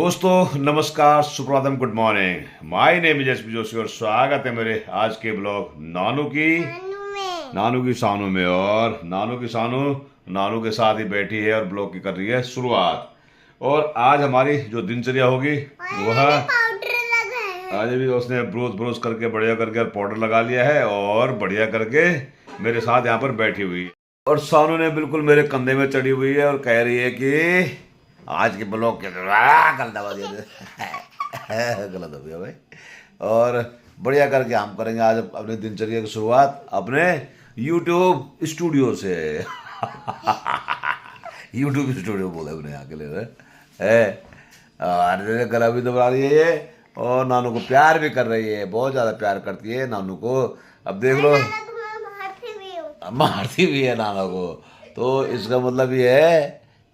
दोस्तों नमस्कार, सुप्रभातम, good morning. My name is SP Joshi और स्वागत है मेरे आज के ब्लॉग नानू की सानू में। और नानू के साथ ही बैठी है और ब्लॉग की कर रही है शुरुआत। और आज हमारी जो दिनचर्या होगी वह आज भी उसने ब्रोस करके बढ़िया करके और पाउडर लगा लिया है और बढ़िया करके मेरे साथ यहाँ पर बैठी हुई है। और सानू ने बिल्कुल मेरे कंधे में चढ़ी हुई है और कह रही है कि आज के ब्लॉग के गलत हो गया भाई। और बढ़िया करके हम करेंगे आज अपने दिनचर्या की शुरुआत अपने YouTube स्टूडियो से। YouTube स्टूडियो बोले अपने यहाँ के लिए है। गला भी दबा रही है ये और नानू को प्यार भी कर रही है, बहुत ज़्यादा प्यार करती है नानू को। अब देख लो मारती भी है नानू को, तो इसका मतलब ये है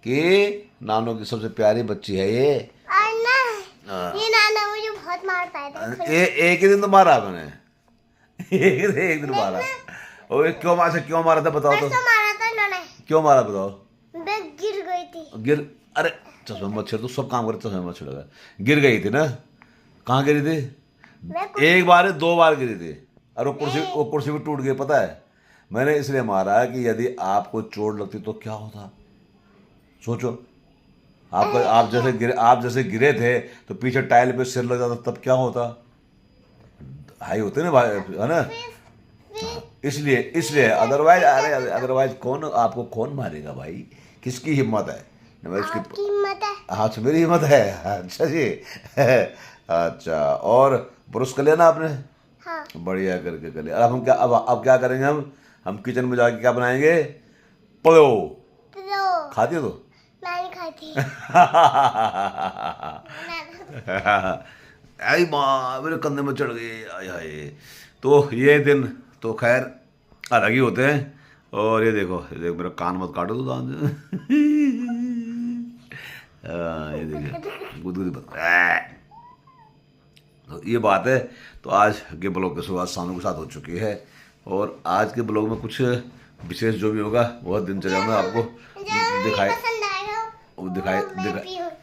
कि नानू की सबसे प्यारी बच्ची है ये। ये नाना मुझे बहुत मारता है। एक ही दिन तो मारा मैंने, एक दिन मारा। और क्यों मारा था बताओ तो? मारा था इन्होंने। क्यों मारा बताओ? मैं गिर गई थी। अरे चश्मा मत छेड़, तो सब काम करे चश्मा मत छेड़ेगा। गिर गई थी ना? कहाँ गिरी थी? एक बार 2 बार गिरी थी और वो कुर्सी भी टूट गई। पता है मैंने इसलिए मारा कि यदि आपको चोट लगती तो क्या होता, सोचो। आप जैसे गिरे थे तो पीछे टाइल पे सिर लग जाता तब क्या होता? हाई होते ना भाई, है ना? इसलिए अदरवाइज कौन मारेगा भाई? किसकी हिम्मत है? आपकी हिम्मत है। हाँ तो मेरी हिम्मत है। अच्छा जी। अच्छा, और ब्रश कर लिया ना आपने? हाँ। बढ़िया करके कर लिया। अब क्या करेंगे हम किचन में जाके क्या बनाएंगे? पुलाव। खाती हो तो? मैं नहीं खाती। आई माँ मेरे कंधे में चढ़ गई। आय हाय। तो ये दिन तो खैर अलग ही होते हैं। और ये देखो मेरा कान मत काटो तो दान से। ये देखिए गुदगुदी मत। तो ये बात है। तो आज के ब्लॉग की शुरुआत सानू के साथ हो चुकी है और आज के ब्लॉग में कुछ विशेष जो भी होगा वह दिनचर्या में आपको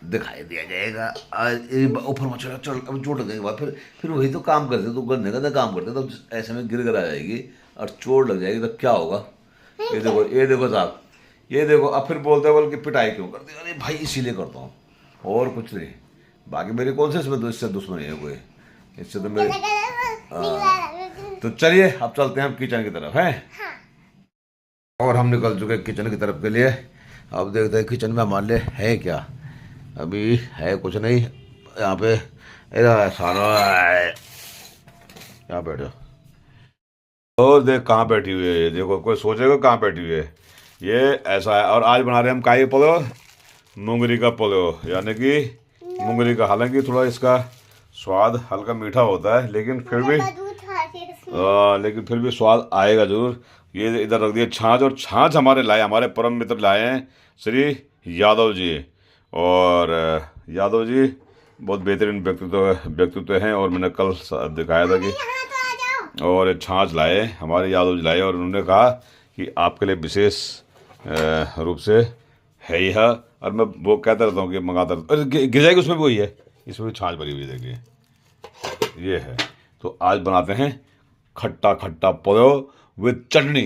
दिखाई दिया जाएगा। आज ऊपर मत चढ़, अब चोट लगने के बाद फिर वही तो काम करते तो गंदे काम करते तो ऐसे में गिर आ जाएगी और चोट लग जाएगी तो क्या होगा? ये देखो साहब, ये देखो। अब फिर बोलते बोल कि पिटाई क्यों करते? अरे भाई इसीलिए करता हूँ और कुछ नहीं। बाकी मेरी कौन से इससे दुश्मनी है कोई? इससे तो मेरे तो चलिए अब चलते हैं हम किचन की तरफ हैं। और हम निकल चुके किचन की तरफ के लिए। अब देखते हैं किचन में हमारे लिए है क्या। अभी है कुछ नहीं यहाँ पे। सारा यहाँ बैठो और देख कहाँ बैठी हुई है। देखो कोई सोचेगा कहाँ बैठी हुई है। ये ऐसा है। और आज बना रहे हम काई पुलाव, मूंगरी का पुलाव, यानी कि मूंगरी का। हालांकि थोड़ा इसका स्वाद हल्का मीठा होता है लेकिन फिर भी स्वाद आएगा जरूर। ये इधर रख दिए छाछ, और छाछ हमारे लाए, हमारे परम मित्र लाए हैं श्री यादव जी। और यादव जी बहुत बेहतरीन व्यक्तित्व हैं और मैंने कल दिखाया था कि और छाछ लाए हमारे यादव जी लाए। और उन्होंने कहा कि आपके लिए विशेष रूप से है यह। और मैं वो कहता रहता हूँ कि मंगाता रहता हूँ। गिर जाएगी उसमें भी वही है, इसमें भी छाछ भरी हुई देखिए ये है। तो आज बनाते हैं खट्टा पुलाव विद चटनी।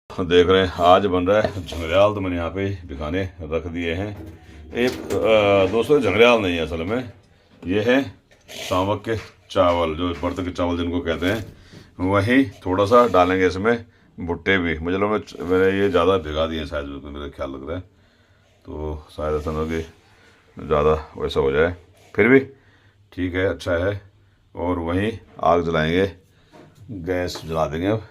देख रहे हैं आज बन रहा है झंगरियाल। तो मैंने यहाँ पे दिखाने रख दिए हैं। एक दोस्तों झंगरियाल नहीं है असल में, ये है सावक के चावल, जो बर्तन के चावल जिनको कहते हैं। वहीं थोड़ा सा डालेंगे इसमें भुट्टे भी। मैंने ये ज़्यादा भिगा दिए शायद, मेरा ख्याल लग रहा है। तो शायद ऐसा ना कि ज़्यादा वैसा हो जाए, फिर भी ठीक है, अच्छा है। और वहीं आग जलाएंगे, गैस जला देंगे अब।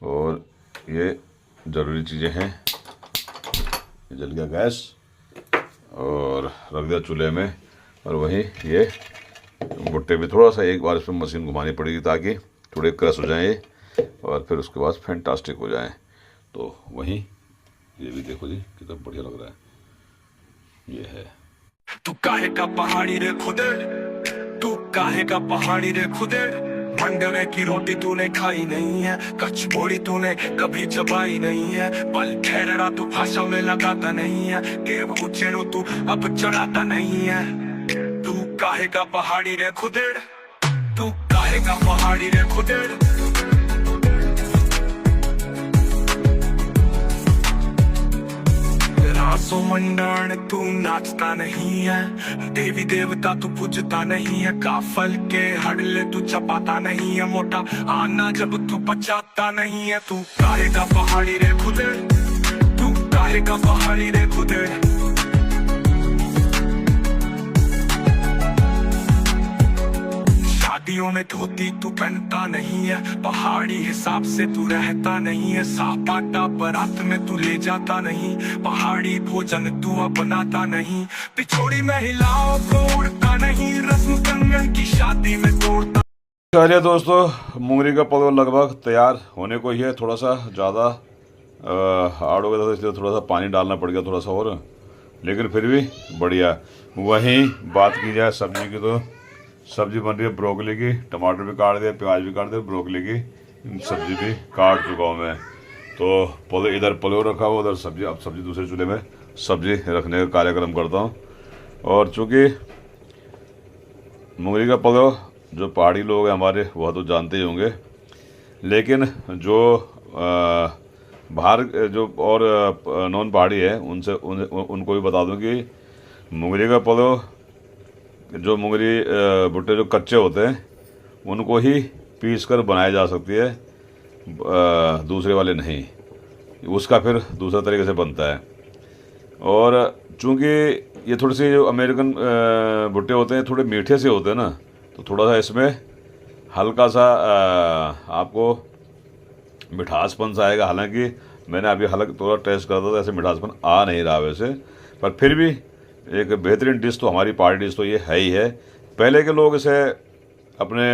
और ये ज़रूरी चीज़ें हैं। जल गया गैस और रख दिया चूल्हे में। और वहीं ये भुट्टे भी थोड़ा सा एक बार इसमें मशीन घुमानी पड़ेगी ताकि थोड़े क्रश हो जाएँ और फिर उसके बाद फैंटास्टिक हो जाएँ। तो वहीं ये भी देखो जी कितना बढ़िया लग रहा है। ये है तू काहे का पहाड़ी रे खुदे, तू काहे का पहाड़ी रे खुदे, मंडवे की रोटी तूने खाई नहीं है, कचौड़ी तूने कभी चबाई नहीं है, पल ठहरा तू भाषा में लगाता नहीं है, देव उच्चेरो तू अब चढ़ाता नहीं है। तू काहे का पहाड़ी रे खुदेड़, तू काहे का पहाड़ी रे खुदेड़। रासो मंडन तू नाचता नहीं है, देवी देवता तू पूजता नहीं है, काफल के हड़ले तू चपाता नहीं है, मोटा आना जब तू बचाता नहीं है। तू काहे का पहाड़ी रे खुदेड़, तू काहे का पहाड़ी रे खुदेड़। शादियों में धोती तू पहनता नहीं है, पहाड़ी हिसाब से तू रहता नहीं है, सापाटा बारात में तू ले जाता नहीं, पहाड़ी भोजन तू अपनाता नहीं, पिछोड़ी महिलाओं को उड़ता नहीं, रस्म कंगन की शादी में तोड़ता। चलिए दोस्तों, मूंगरी का पलवा लगभग तैयार होने को ही है। थोड़ा सा ज़्यादा हार्ड हो गया था, इसलिए थोड़ा सा पानी डालना पड़ गया थोड़ा सा और, लेकिन फिर भी बढ़िया। वहीं बात की जाए सब्जी की, तो सब्जी बन रही है ब्रोकली की, टमाटर भी काट दिया, प्याज भी काट दिया, ब्रोकली की सब्जी भी काट चुका हूँ मैं। तो पहले इधर पलो रखा हुआ, उधर सब्जी, अब सब्जी दूसरे चूल्हे में सब्जी रखने का कार्यक्रम करता हूँ। और चूँकि मूंगरी का पलो जो पहाड़ी लोग हैं हमारे वह तो जानते ही होंगे, लेकिन जो बाहर जो और नॉन पहाड़ी है उनसे उनको भी बता दूं कि मूंगरी का पलो, जो मूंगरी भुट्टे जो कच्चे होते हैं उनको ही पीस कर बनाई जा सकती है, दूसरे वाले नहीं, उसका फिर दूसरा तरीके से बनता है। और चूँकि ये थोड़ी सी जो अमेरिकन भुट्टे होते हैं थोड़े मीठे से होते हैं ना, तो थोड़ा सा इसमें हल्का सा आपको मिठासपन सा आएगा। हालांकि मैंने अभी हल्का थोड़ा टेस्ट करा था तो ऐसे मिठासपन आ नहीं रहा वैसे, पर फिर भी एक बेहतरीन डिश तो हमारी पहाड़ी डिश तो ये है ही है। पहले के लोग इसे अपने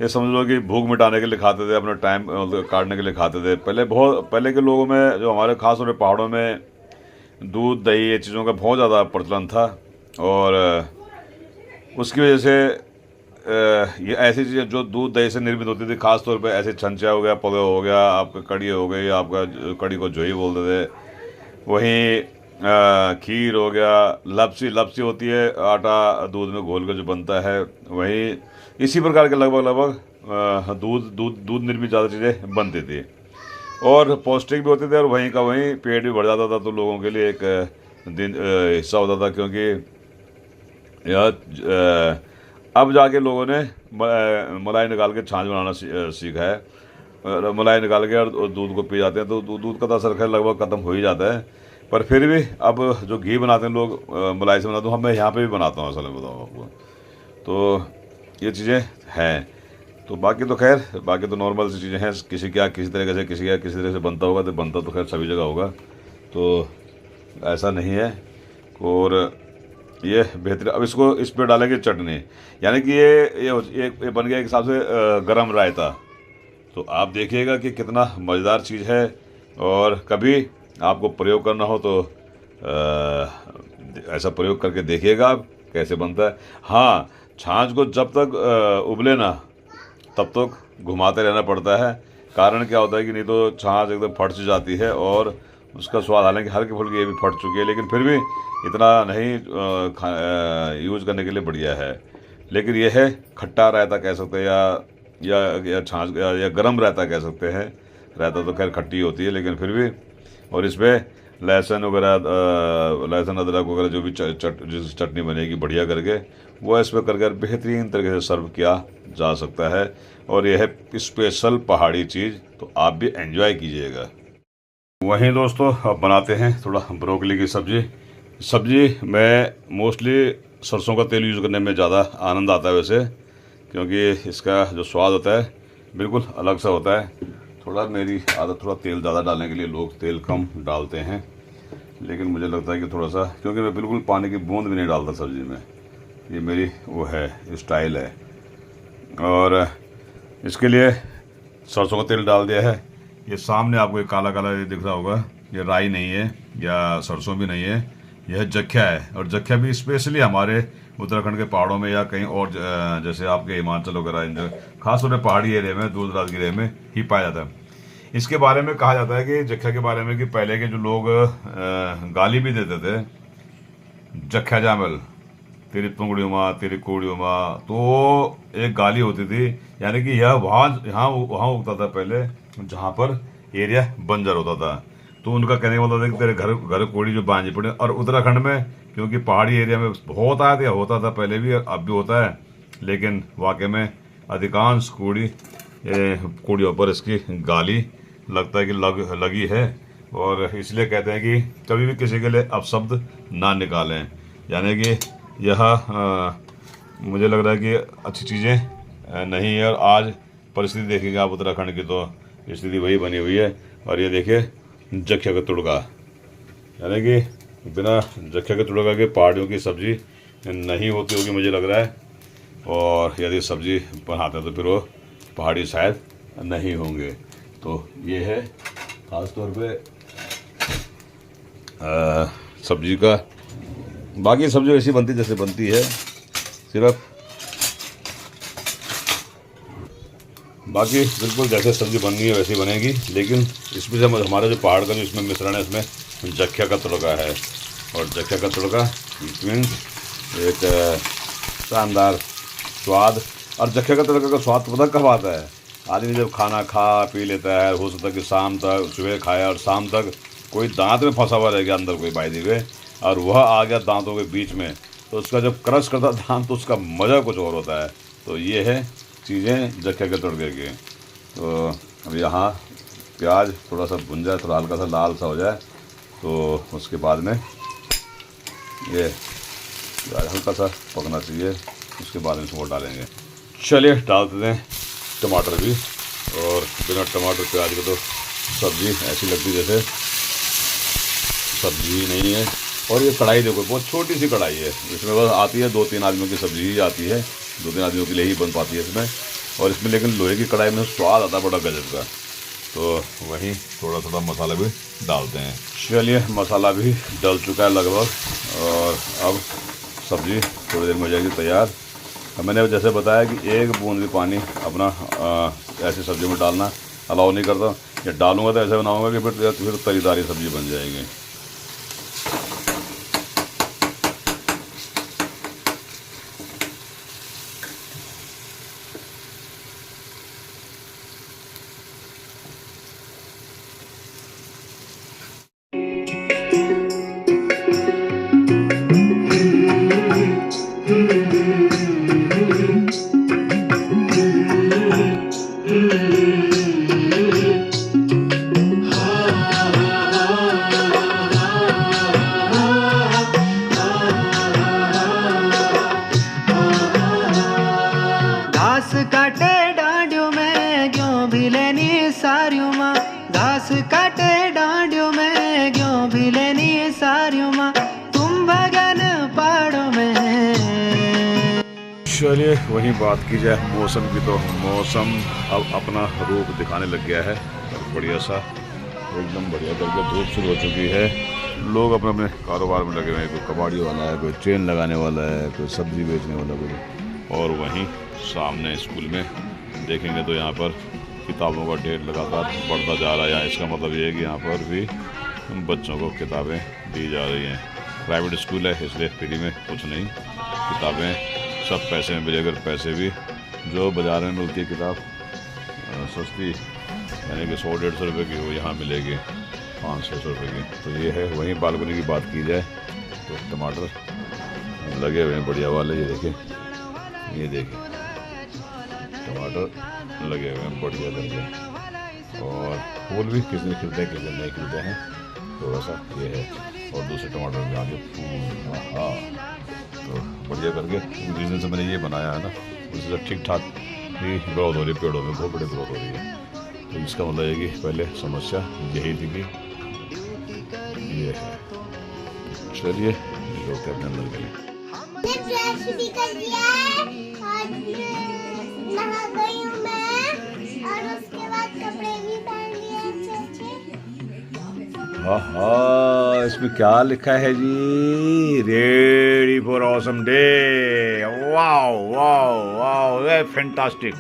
ये समझ लो कि भूख मिटाने के लिए खाते थे, अपना टाइम काटने के लिए खाते थे। पहले के लोगों में, जो हमारे खास तौर पर पहाड़ों में, दूध दही ये चीज़ों का बहुत ज़्यादा प्रचलन था, और उसकी वजह से ये ऐसी चीज़ें जो दूध दही से निर्मित होती थी, खास तौर पे ऐसे छंचा हो गया, पलो हो गया, आपका कड़ी हो गई, आपका कड़ी को जोई बोलते थे, वहीं खीर हो गया, लपसी होती है आटा दूध में घोल कर जो बनता है, वहीं इसी प्रकार के लगभग दूध निर्मित ज़्यादा चीज़ें बनती थी और पौष्टिक भी होते थे, और वहीं का वहीं पेट भी बढ़ जाता था। तो लोगों के लिए एक दिन हिस्सा होता था, क्योंकि यह अब जाके लोगों ने मलाई निकाल के छाछ बनाना सीखा है। मलाई निकाल के और दूध को पी जाते हैं, तो दूध का तो असर खैर लगभग ख़त्म हो ही जाता है, पर फिर भी अब जो घी बनाते हैं लोग मलाई से बनाते हैं, मैं यहाँ पे भी बनाता हूँ असल में, बताऊँ आपको। तो ये चीज़ें हैं, तो बाकी तो खैर बाकी तो नॉर्मल सी चीज़ें हैं। किसी किसी तरह से बनता होगा, तो बनता तो खैर सभी जगह होगा, तो ऐसा नहीं है। और ये बेहतरीन, अब इसको इस पर डालेंगे चटनी, यानी कि ये बन गया एक हिसाब से गरम रायता। तो आप देखिएगा कि कितना मज़ेदार चीज़ है, और कभी आपको प्रयोग करना हो तो ऐसा प्रयोग करके देखिएगा आप कैसे बनता है। हाँ, छाछ को जब तक उबले ना तब तक घुमाते रहना पड़ता है। कारण क्या होता है कि नहीं तो छाछ एकदम फट सी जाती है, और उसका स्वाद हालांकि हल्की फुल्की ये भी फट चुकी है, लेकिन फिर भी इतना नहीं यूज़ करने के लिए बढ़िया है। लेकिन यह है खट्टा रायता कह सकते हैं, या छाछ या गरम रायता कह सकते हैं। रायता तो खैर खट्टी होती है, लेकिन फिर भी, और इसमें लहसुन वगैरह, लहसुन अदरक वगैरह जो भी जिस चटनी बनेगी बढ़िया करके, वो इसमें करके बेहतरीन तरीके से सर्व किया जा सकता है। और यह है स्पेशल पहाड़ी चीज़, तो आप भी एंजॉय कीजिएगा। वहीं दोस्तों अब बनाते हैं थोड़ा ब्रोकली की सब्जी। मैं मोस्टली सरसों का तेल यूज़ करने में ज़्यादा आनंद आता है वैसे, क्योंकि इसका जो स्वाद होता है बिल्कुल अलग सा होता है। थोड़ा मेरी आदत थोड़ा तेल ज़्यादा डालने के लिए, लोग तेल कम डालते हैं, लेकिन मुझे लगता है कि थोड़ा सा, क्योंकि मैं बिल्कुल पानी की बूंद भी नहीं डालता सब्ज़ी में, ये मेरी वो है स्टाइल है। और इसके लिए सरसों का तेल डाल दिया है। ये सामने आपको एक काला काला दिख रहा होगा, ये राई नहीं है या सरसों भी नहीं है, यह जख्या है। और जख्या भी स्पेशली हमारे उत्तराखंड के पहाड़ों में या कहीं और जैसे आपके हिमाचल वगैरह इन जगह, खासतौर पर पहाड़ी एरिया में, दूर दराज के एरिया में ही पाया जाता है। इसके बारे में कहा जाता है कि जख्या के बारे में कि पहले के जो लोग गाली भी देते थे, जख्या जामल, तेरी पुंगड़ी माँ, तेरी कोड़ी माँ, तो एक गाली होती थी, यानी कि यह यहाँ उगता था पहले जहाँ पर एरिया बंजर होता था। तो उनका कहने का मतलब था कि तेरे घर कोड़ी जो बांझी पड़े। और उत्तराखंड में क्योंकि पहाड़ी एरिया में बहुत आया होता था पहले भी, अब भी होता है, लेकिन वाकई में अधिकांश कोड़ियों पर इसकी गाली लगता है कि लगी है। और इसलिए कहते हैं कि कभी भी किसी के लिए अपशब्द ना निकालें, यानी कि यह मुझे लग रहा है कि अच्छी चीज़ें नहीं है। और आज परिस्थिति देखेंगे आप उत्तराखंड की, तो स्थिति वही बनी हुई है। और ये देखिए जख्या का तुड़का, यानी कि बिना जख्या के तुड़का के पहाड़ियों की सब्जी नहीं होती होगी मुझे लग रहा है। और यदि सब्जी बनाते हैं तो फिर वो पहाड़ी शायद नहीं होंगे। तो ये है खास तौर पे सब्जी का। बाकी सब्जी ऐसी बनती जैसे बनती है, सिर्फ बाकी बिल्कुल जैसे सब्जी बननी है वैसी बनेगी। लेकिन इसमें से हमारा जो पहाड़ का जो इसमें मिश्रण है, इसमें जख्या का तड़का है। और जख्या का तड़का मीन्स एक शानदार स्वाद। और जख्या का तड़का का स्वाद पता कब आता है? आदमी जब खाना खा पी लेता है, हो सकता है कि शाम तक, सुबह खाया और शाम तक कोई दांत में फंसा हुआ रह गया अंदर कोई बाई हुए, और वह आ गया दांतों के बीच में, तो उसका जब क्रश करता दांत तो उसका मज़ा कुछ और होता है। तो ये है चीज़ें जख्या के तड़के की। तो अब यहाँ प्याज थोड़ा सा भुन जाए, थोड़ा हल्का सा लाल सा हो जाए, तो उसके बाद में ये प्याज हल्का सा पकना चाहिए, उसके बाद में इसको डालेंगे। चलिए डाल देते हैं टमाटर भी। और बिना टमाटर प्याज के तो सब्ज़ी ऐसी लगती जैसे सब्जी नहीं है। और ये कढ़ाई देखो, बहुत छोटी सी कढ़ाई है, इसमें बस आती है 2-3 आदमियों की सब्जी ही आती है, 2-3 आदमियों के लिए ही बन पाती है इसमें। और इसमें लेकिन लोहे की कढ़ाई में स्वाद आता है बड़ा गजब का। तो वहीं थोड़ा थोड़ा मसाला भी डालते हैं। चलिए मसाला भी डल चुका है लगभग, और अब सब्ज़ी थोड़ी देर में हो जाएगी तैयार। मैंने जैसे बताया कि एक बूंद भी पानी अपना ऐसी सब्ज़ी में डालना अलाउ नहीं करता। या डालूंगा तो ऐसे बनाऊंगा कि फिर तरीदारी सब्ज़ी बन जाएगी। घास काटे डांडियों में क्यों भी लेनी सारियों माँ तुम भगन पहाड़ों में। चलिए वही बात की जाए मौसम की, तो मौसम अब अपना रूप दिखाने लग गया है, बढ़िया सा एकदम बढ़िया करके धूप शुरू हो चुकी है। लोग अपने अपने कारोबार में लगे हुए हैं, कोई कबाड़ी वाला है, कोई ट्रेन लगाने वाला है, कोई सब्जी बेचने वाला कोई। और वहीं सामने स्कूल में देखेंगे तो यहाँ पर किताबों का ढेर लगातार बढ़ता जा रहा है। इसका मतलब ये है कि यहाँ पर भी बच्चों को किताबें दी जा रही हैं। प्राइवेट स्कूल है इसलिए फ्री में कुछ नहीं, किताबें सब पैसे में मिलेगा। पैसे भी जो बाज़ार में मिलती है किताब सस्ती, यानी कि 100-150 रुपये की, वो यहाँ मिलेगी 500-600 रुपये की। तो ये है। वहीं बालकनी की बात की जाए तो टमाटर लगे हुए हैं बढ़िया वाले, ये देखिए टमाटर लगे हुए हैं बढ़िया करके। और फूल भी किस दिन खिलते हैं किस दिन नहीं खिलते हैं, थोड़ा सा ये है। और दूसरे टमाटर में आगे फूल, हाँ तो बढ़िया करके जिस दिन से मैंने ये बनाया है ना, उससे ठीक ठाक ही ग्रोथ हो रही है, पेड़ों में बहुत बड़ी ग्रोथ हो रही है। तो इसका मतलब है कि पहले समस्या यही थी कि ये है। चलिए लोग अपने अंदर के लिए ब्रश भी कर दिया है और नहा गई हूँ मैं, और उसके बाद कपड़े भी पहन लिए अच्छे। हाँ, इसमें क्या लिखा है जी? Ready for awesome day. Wow wow wow, fantastic,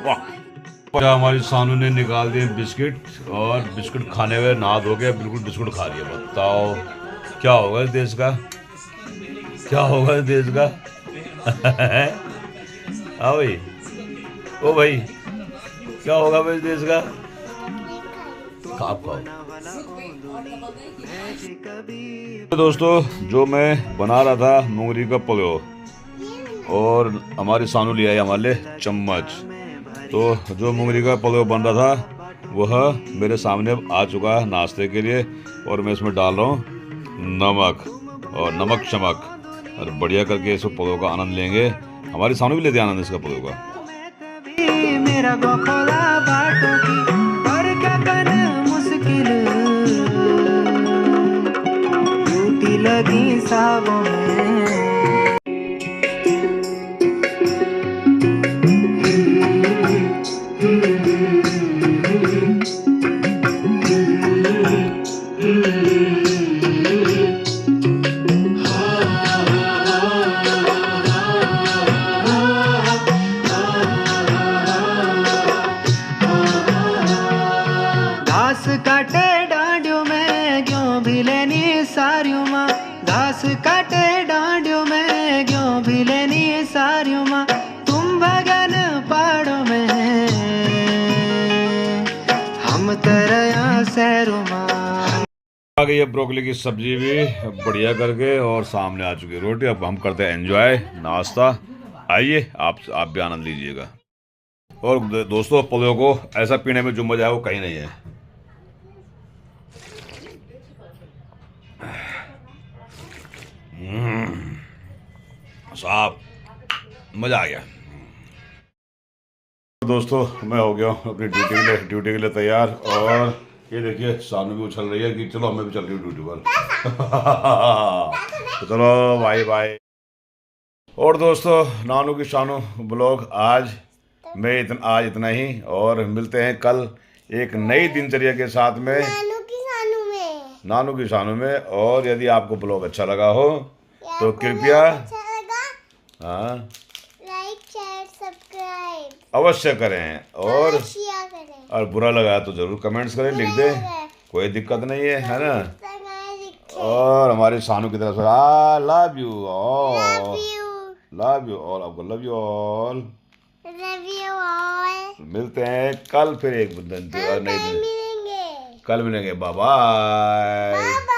वाह। हमारी सानू ने निकाल दिए बिस्किट, और बिस्कुट खाने हुए नहा धो के बिल्कुल बिस्कुट खा रही है। बताओ क्या होगा इस देश का, क्या होगा इस देश का? हाँ भाई, ओ भाई, क्या होगा भाई इस देश का? खाओ। तो दोस्तों, जो मैं बना रहा था मूंगरी का पुलाव, और हमारी सानू ले आई हमारे लिए चम्मच। तो जो मूंगरी का पुलाव बन रहा था वह मेरे सामने आ चुका है नाश्ते के लिए, और मैं इसमें डाल रहा हूँ नमक, और नमक चमक, और बढ़िया करके इस पुलाव का आनंद लेंगे। हमारी सानू भी लेते आनंद इसका पुलाव का। मेरा बखोला बाटों की और गगन मुश्किल टूटी लगी सावों में। घास काटे डांडियों में क्यों भी लेनी सारियों माँ, घास काटे डांडियों में क्यों भी लेनी सारियों माँ, तुम भगन पहाड़ों में हम तरया सैरों माँ। आ गई है ब्रोकली की सब्जी भी बढ़िया करके, और सामने आ चुकी है रोटी। अब हम करते हैं एंजॉय नाश्ता। आइए आप भी आनंद लीजिएगा। और दोस्तों, पुलाव को ऐसा पीने में जो मजा है वो कहीं नहीं है। साहब, मजा आ गया। दोस्तों, मैं हो गया हूँ अपनी ड्यूटी के लिए तैयार, और ये देखिए सानू भी उछल रही है कि चलो हमें भी चल रही हूँ ड्यूटी पर। तो चलो बाय बाय। और दोस्तों, नानू की शानू ब्लॉग आज इतना ही, और मिलते हैं कल एक नई दिनचर्या के साथ में नानू की शानू में। और यदि आपको ब्लॉग अच्छा लगा हो तो कृपया हाँ लाइक शेयर सब्सक्राइब अवश्य करें, और शेयर करें, और बुरा लगा तो जरूर कमेंट्स करें, लिख दें, कोई दिक्कत नहीं है ना। और हमारी सानू की तरफ से I love you all, love you all, आपको लव यू ऑल। मिलते हैं कल फिर एक दिन, नई दिन, कल मिलेंगे। Bye bye.